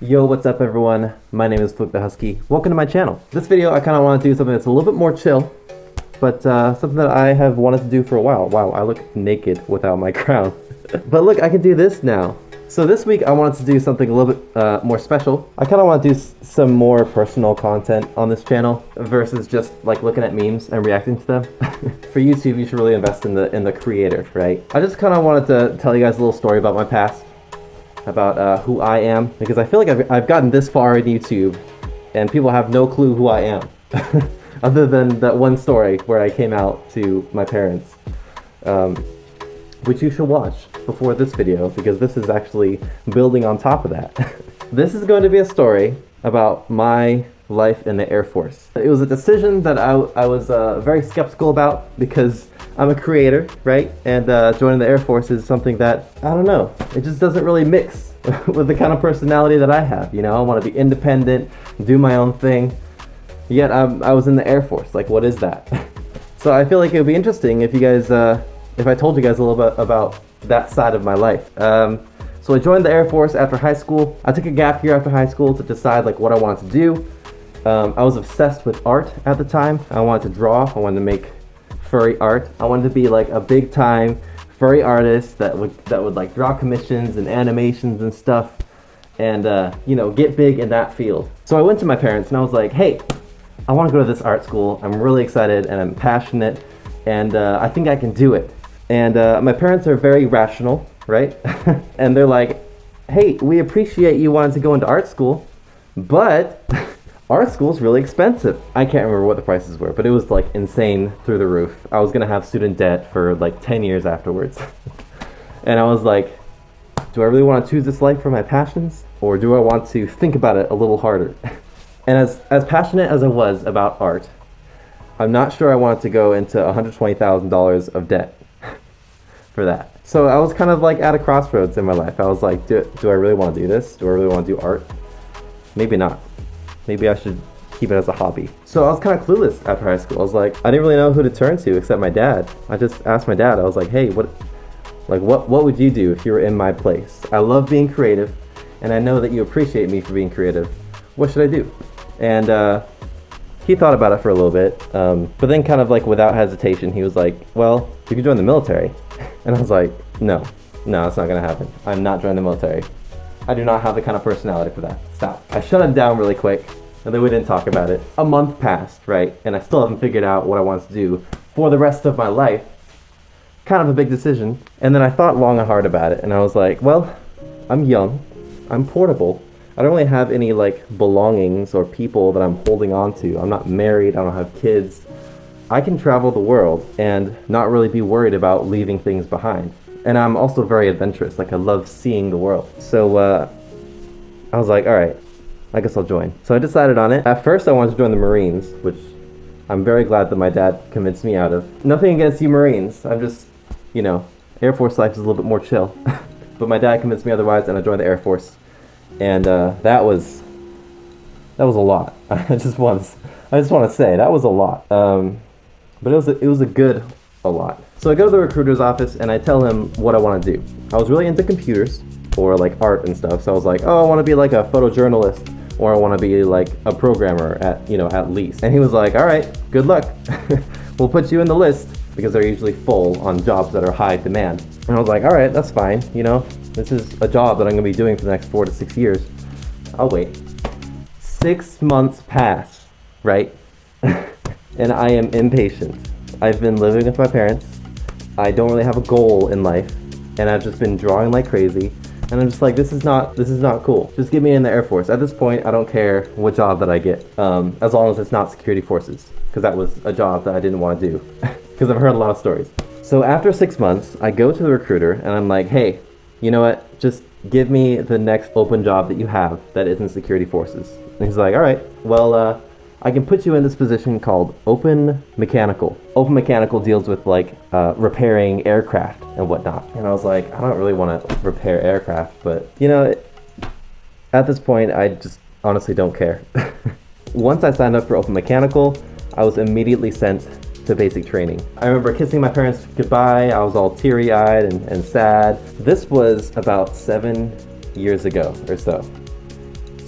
Yo, what's up everyone? My name is Fluke the Husky. Welcome to my channel. This video I kind of want to do something that's a little bit more chill, but something that I have wanted to do for a while. Wow, I look naked without my crown. But look, I can do this now. So this week I wanted to do something a little bit more special. I kind of want to do some more personal content on this channel versus just like looking at memes and reacting to them. For YouTube, you should really invest in the creator, right? I just kind of wanted to tell you guys a little story about my past, about who I am, because I feel like I've gotten this far in YouTube and people have no clue who I am other than that one story where I came out to my parents, which you should watch before this video because this is actually building on top of that. This is going to be a story about my life in the Air Force. It was a decision that I was very skeptical about because I'm a creator, right? And joining the Air Force is something that, I don't know, it just doesn't really mix with the kind of personality that I have, you know? I want to be independent, do my own thing, yet I was in the Air Force. Like, what is that? So I feel like it would be interesting if you guys, if I told you guys a little bit about that side of my life. So I joined the Air Force after high school. I took a gap year after high school to decide like what I wanted to do. I was obsessed with art at the time. I wanted to draw, I wanted to make furry art. I wanted to be like a big time furry artist that would like draw commissions and animations and stuff and you know, get big in that field. So I went to my parents and I was like, hey, I want to go to this art school. I'm really excited and I'm passionate and I think I can do it. And my parents are very rational, right? And they're like, hey, we appreciate you wanting to go into art school, but art school is really expensive. I can't remember what the prices were, but it was like insane through the roof. I was gonna have student debt for like 10 years afterwards. And I was like, do I really want to choose this life for my passions? Or do I want to think about it a little harder? And as passionate as I was about art, I'm not sure I wanted to go into $120,000 of debt for that. So I was kind of like at a crossroads in my life. I was like, do I really want to do this? Do I really want to do art? Maybe not. Maybe I should keep it as a hobby. So I was kind of clueless after high school. I was like, I didn't really know who to turn to except my dad. I just asked my dad. I was like, hey, what would you do if you were in my place? I love being creative, and I know that you appreciate me for being creative. What should I do? And he thought about it for a little bit, but then kind of like without hesitation, he was like, well, you could join the military. And I was like, no, it's not gonna happen. I'm not joining the military. I do not have the kind of personality for that. Stop. I shut him down really quick, and then we didn't talk about it. A month passed, right? And I still haven't figured out what I want to do for the rest of my life. Kind of a big decision. And then I thought long and hard about it, and I was like, well, I'm young, I'm portable. I don't really have any like belongings or people that I'm holding on to. I'm not married, I don't have kids. I can travel the world and not really be worried about leaving things behind. And I'm also very adventurous, like I love seeing the world. So I was like, all right, I guess I'll join. So I decided on it. At first I wanted to join the Marines, which I'm very glad that my dad convinced me out of. Nothing against you Marines, I'm just, you know, Air Force life is a little bit more chill. But my dad convinced me otherwise and I joined the Air Force. And that was a lot. I just want to say, that was a lot. But it was a good a lot. So I go to the recruiter's office and I tell him what I want to do. I was really into computers or like art and stuff. So I was like, oh, I want to be like a photojournalist or I want to be like a programmer at least. And he was like, all right, good luck. We'll put you in the list because they're usually full on jobs that are high demand. And I was like, all right, that's fine. You know, this is a job that I'm going to be doing for the next 4 to 6 years. I'll wait. 6 months pass, right? And I am impatient. I've been living with my parents. I don't really have a goal in life, and I've just been drawing like crazy. And I'm just like, this is not cool. Just get me in the Air Force. At this point, I don't care what job that I get, as long as it's not security forces, because that was a job that I didn't want to do, because I've heard a lot of stories. So after 6 months, I go to the recruiter, and I'm like, hey, you know what? Just give me the next open job that you have that isn't security forces. And he's like, all right, well, I can put you in this position called open mechanical. Open mechanical deals with like repairing aircraft and whatnot. And I was like, I don't really want to repair aircraft, but you know, at this point, I just honestly don't care. Once I signed up for open mechanical, I was immediately sent to basic training. I remember kissing my parents goodbye. I was all teary-eyed and sad. This was about 7 years ago or so.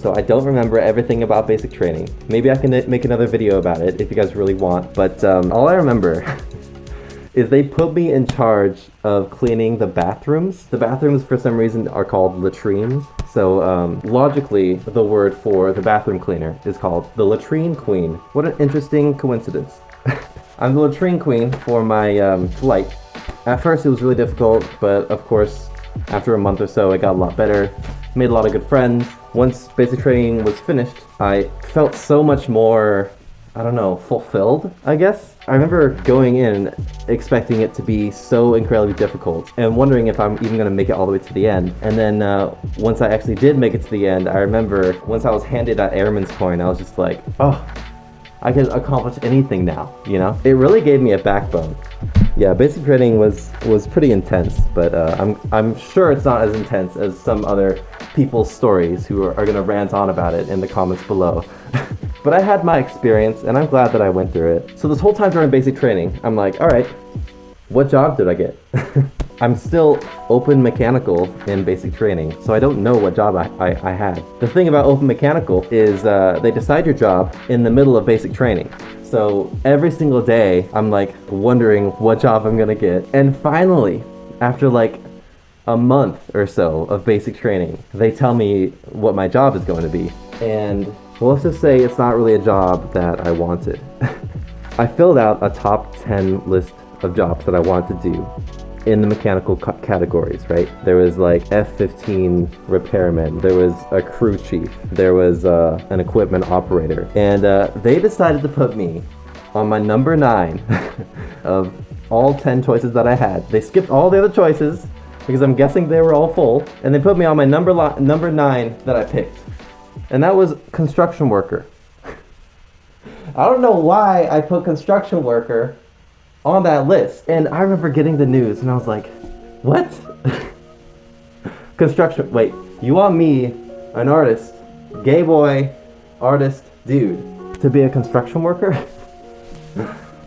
so I don't remember everything about basic training. Maybe I can make another video about it if you guys really want, but all I remember is they put me in charge of cleaning the bathrooms. The bathrooms, for some reason, are called latrines. So logically, the word for the bathroom cleaner is called the latrine queen. What an interesting coincidence. I'm the latrine queen for my flight. At first it was really difficult, but of course, after a month or so, it got a lot better. Made a lot of good friends. Once basic training was finished, I felt so much more, I don't know, fulfilled, I guess. I remember going in expecting it to be so incredibly difficult and wondering if I'm even gonna make it all the way to the end. And then once I actually did make it to the end, I remember once I was handed that airman's coin, I was just like, oh, I can accomplish anything now, you know? It really gave me a backbone. Yeah, basic training was pretty intense, but I'm sure it's not as intense as some other people's stories who are gonna rant on about it in the comments below. But I had my experience, and I'm glad that I went through it. So this whole time during basic training, I'm like, all right, what job did I get? I'm still open mechanical in basic training, so I don't know what job I had. The thing about open mechanical is they decide your job in the middle of basic training. So every single day, I'm like wondering what job I'm gonna get. And finally, after like a month or so of basic training, they tell me what my job is going to be. And well, let's just say it's not really a job that I wanted. I filled out a top 10 list of jobs that I wanted to do in the mechanical categories, right? There was like F-15 repairman, there was a crew chief, there was an equipment operator, and they decided to put me on my number 9 of all 10 choices that I had. They skipped all the other choices because I'm guessing they were all full, and they put me on my number 9 that I picked, and that was construction worker. I don't know why I put construction worker on that list. And I remember getting the news and I was like, what? Construction, wait, you want me, an artist, gay boy, artist, dude, to be a construction worker?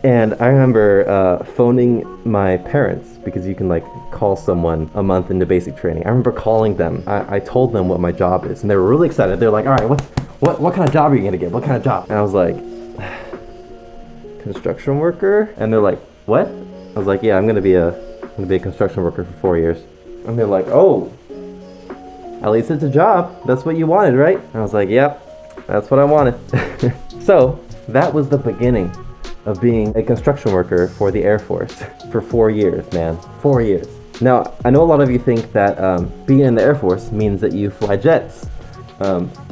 And I remember phoning my parents, because you can like call someone a month into basic training. I remember calling them. I told them what my job is and they were really excited. They're like, all right, what kind of job are you gonna get? What kind of job? And I was like, construction worker? And they're like, what? I was like, yeah, I'm gonna be a construction worker for 4 years. And they're like, oh, at least it's a job. That's what you wanted, right? And I was like, yep, that's what I wanted. So that was the beginning of being a construction worker for the Air Force for 4 years, man. 4 years. Now, I know a lot of you think that being in the Air Force means that you fly jets.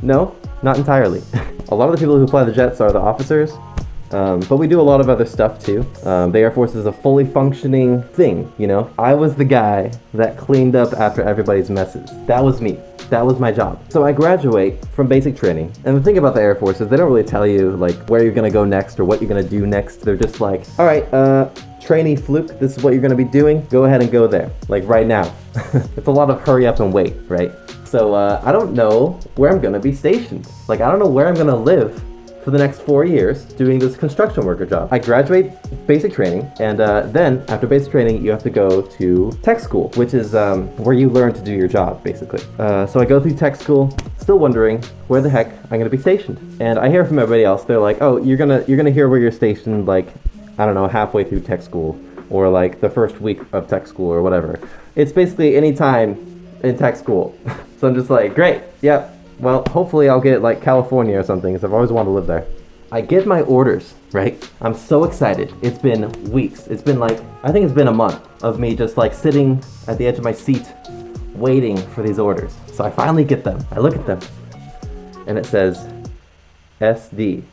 No, not entirely. A lot of the people who fly the jets are the officers, but we do a lot of other stuff too. The Air Force is a fully functioning thing, you know? I was the guy that cleaned up after everybody's messes. That was me. That was my job. So I graduate from basic training, and the thing about the Air Force is they don't really tell you like where you're gonna go next or what you're gonna do next. They're just like, all right, trainee Fluke, this is what you're gonna be doing. Go ahead and go there, like right now. It's a lot of hurry up and wait, right? So I don't know where I'm gonna be stationed. Like I don't know where I'm gonna live for the next 4 years doing this construction worker job. I graduate basic training, and then after basic training, you have to go to tech school, which is where you learn to do your job, basically. So I go through tech school, still wondering where the heck I'm gonna be stationed. And I hear from everybody else, they're like, oh, you're gonna hear where you're stationed, like, I don't know, halfway through tech school, or like the first week of tech school, or whatever. It's basically any time in tech school. So I'm just like, great, yep. Well, hopefully I'll get like California or something, because I've always wanted to live there. I get my orders, right? I'm so excited. It's been weeks. It's been like, I think it's been a month of me just like sitting at the edge of my seat waiting for these orders. So I finally get them. I look at them and it says SD.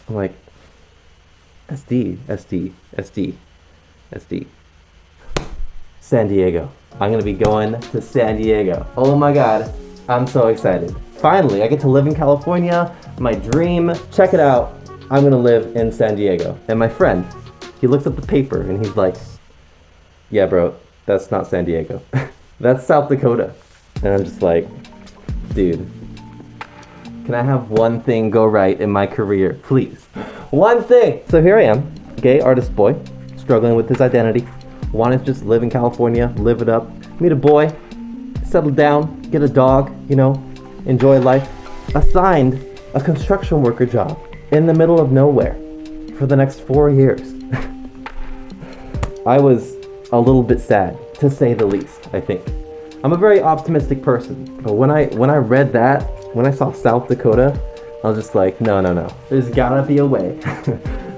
I'm like, SD. San Diego. I'm gonna be going to San Diego. Oh my God. I'm so excited. Finally, I get to live in California, my dream. Check it out, I'm gonna live in San Diego. And my friend, he looks at the paper and he's like, yeah bro, that's not San Diego. That's South Dakota. And I'm just like, dude, can I have one thing go right in my career, please? One thing! So here I am, gay artist boy, struggling with his identity, wanting to just live in California, live it up, meet a boy, settle down, get a dog, you know, enjoy life, assigned a construction worker job in the middle of nowhere for the next 4 years. I was a little bit sad, to say the least, I think. I'm a very optimistic person, but when I read that, when I saw South Dakota, I was just like, no. There's gotta be a way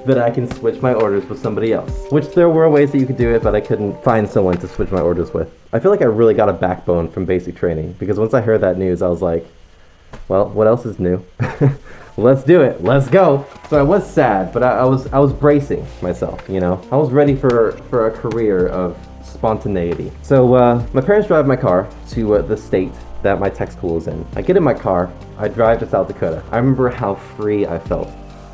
that I can switch my orders with somebody else. Which there were ways that you could do it, but I couldn't find someone to switch my orders with. I feel like I really got a backbone from basic training, because once I heard that news, I was like, well, what else is new? Let's do it. Let's go. So I was sad, but I was bracing myself, you know? I was ready for a career of spontaneity. So my parents drive my car to the state that my tech school is in. I get in my car, I drive to South Dakota. I remember how free I felt,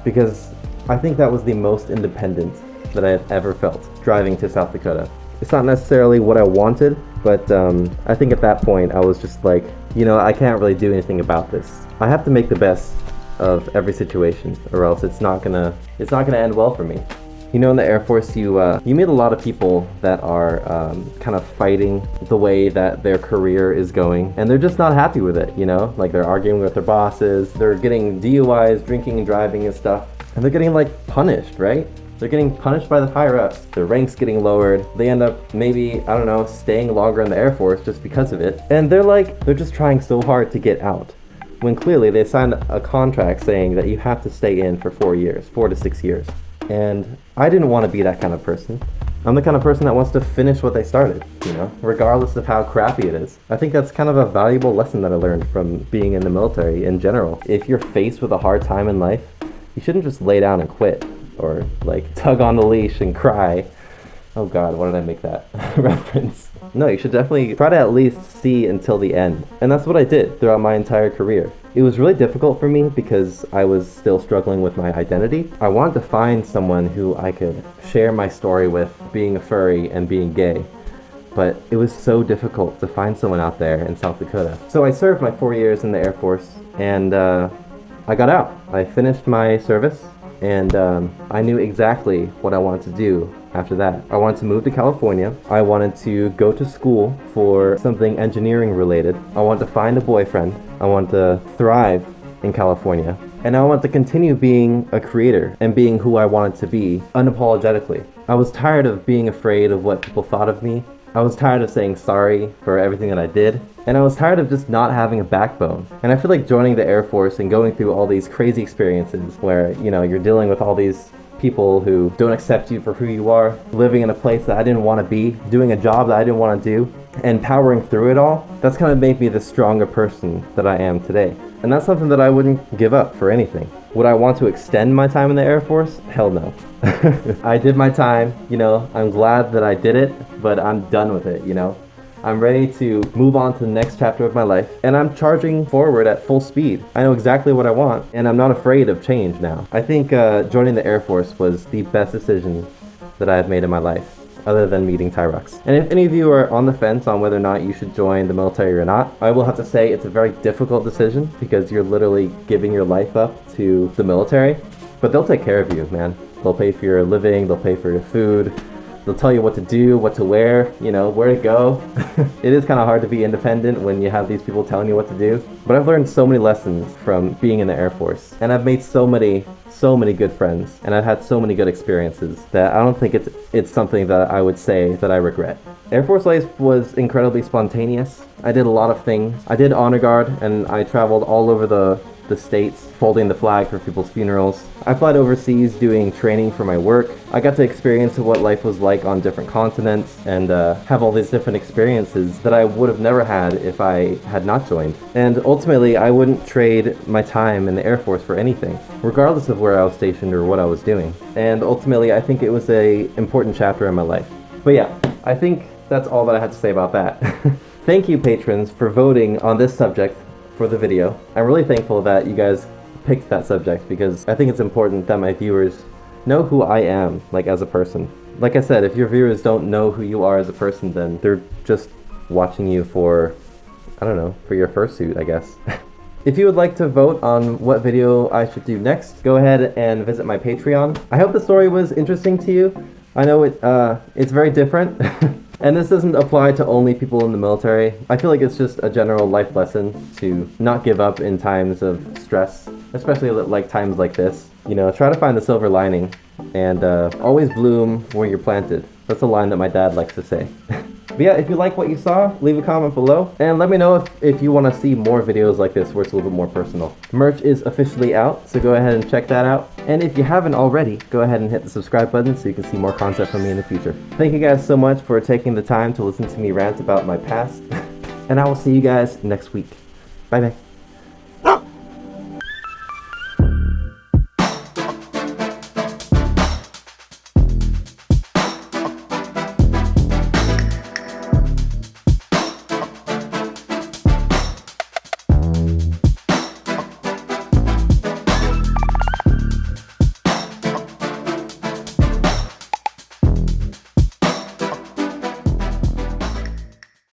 because I think that was the most independent that I have ever felt, driving to South Dakota. It's not necessarily what I wanted, but I think at that point I was just like, you know, I can't really do anything about this. I have to make the best of every situation, or else it's not gonna end well for me. You know, in the Air Force, you meet a lot of people that are kind of fighting the way that their career is going, and they're just not happy with it, you know? Like, they're arguing with their bosses, they're getting DUIs, drinking and driving and stuff, and they're getting, like, punished, right? They're getting punished by the higher-ups. Their rank's getting lowered. They end up maybe, I don't know, staying longer in the Air Force just because of it. And they're just trying so hard to get out, when clearly they signed a contract saying that you have to stay in for 4 years, 4 to 6 years. And I didn't want to be that kind of person. I'm the kind of person that wants to finish what they started, you know, regardless of how crappy it is. I think that's kind of a valuable lesson that I learned from being in the military in general. If you're faced with a hard time in life, you shouldn't just lay down and quit, or like tug on the leash and cry. Oh God, why did I make that reference? No, you should definitely try to at least see until the end. And that's what I did throughout my entire career. It was really difficult for me because I was still struggling with my identity. I wanted to find someone who I could share my story with, being a furry and being gay. But it was so difficult to find someone out there in South Dakota. So I served my 4 years in the Air Force, and I got out. I finished my service, and I knew exactly what I wanted to do after that. I wanted to move to California. I wanted to go to school for something engineering related. I wanted to find a boyfriend. I wanted to thrive in California. And I wanted to continue being a creator and being who I wanted to be unapologetically. I was tired of being afraid of what people thought of me. I was tired of saying sorry for everything that I did. And I was tired of just not having a backbone. And I feel like joining the Air Force and going through all these crazy experiences where, you know, you're dealing with all these people who don't accept you for who you are, living in a place that I didn't want to be, doing a job that I didn't want to do, and powering through it all, that's kind of made me the stronger person that I am today. And that's something that I wouldn't give up for anything. Would I want to extend my time in the Air Force? Hell no. I did my time, you know, I'm glad that I did it, but I'm done with it, you know. I'm ready to move on to the next chapter of my life, and I'm charging forward at full speed. I know exactly what I want, and I'm not afraid of change now. I think joining the Air Force was the best decision that I have made in my life, other than meeting Tyrux. And if any of you are on the fence on whether or not you should join the military or not, I will have to say it's a very difficult decision, because you're literally giving your life up to the military. But they'll take care of you, man. They'll pay for your living, they'll pay for your food, they'll tell you what to do, what to wear, you know, where to go. It is kind of hard to be independent when you have these people telling you what to do. But I've learned so many lessons from being in the Air Force. And I've made so many good friends. And I've had so many good experiences that I don't think it's something that I would say that I regret. Air Force life was incredibly spontaneous. I did a lot of things. I did honor guard, and I traveled all over the states, folding the flag for people's funerals. I flied overseas doing training for my work. I got to experience what life was like on different continents, and have all these different experiences that I would have never had if I had not joined. And ultimately, I wouldn't trade my time in the Air Force for anything, regardless of where I was stationed or what I was doing. And ultimately, I think it was an important chapter in my life. But yeah, I think that's all that I had to say about that. Thank you, patrons, for voting on this subject for the video. I'm really thankful that you guys picked that subject, because I think it's important that my viewers know who I am, like, as a person. Like I said, if your viewers don't know who you are as a person, then they're just watching you for, I don't know, for your fursuit, I guess. If you would like to vote on what video I should do next, go ahead and visit my Patreon. I hope the story was interesting to you. I know it's very different. And this doesn't apply to only people in the military. I feel like it's just a general life lesson to not give up in times of stress, especially like times like this. You know, try to find the silver lining and always bloom where you're planted. That's a line that my dad likes to say. But yeah, if you like what you saw, leave a comment below and let me know if you want to see more videos like this where it's a little bit more personal. Merch is officially out, so go ahead and check that out. And if you haven't already, go ahead and hit the subscribe button so you can see more content from me in the future. Thank you guys so much for taking the time to listen to me rant about my past. And I will see you guys next week. Bye bye.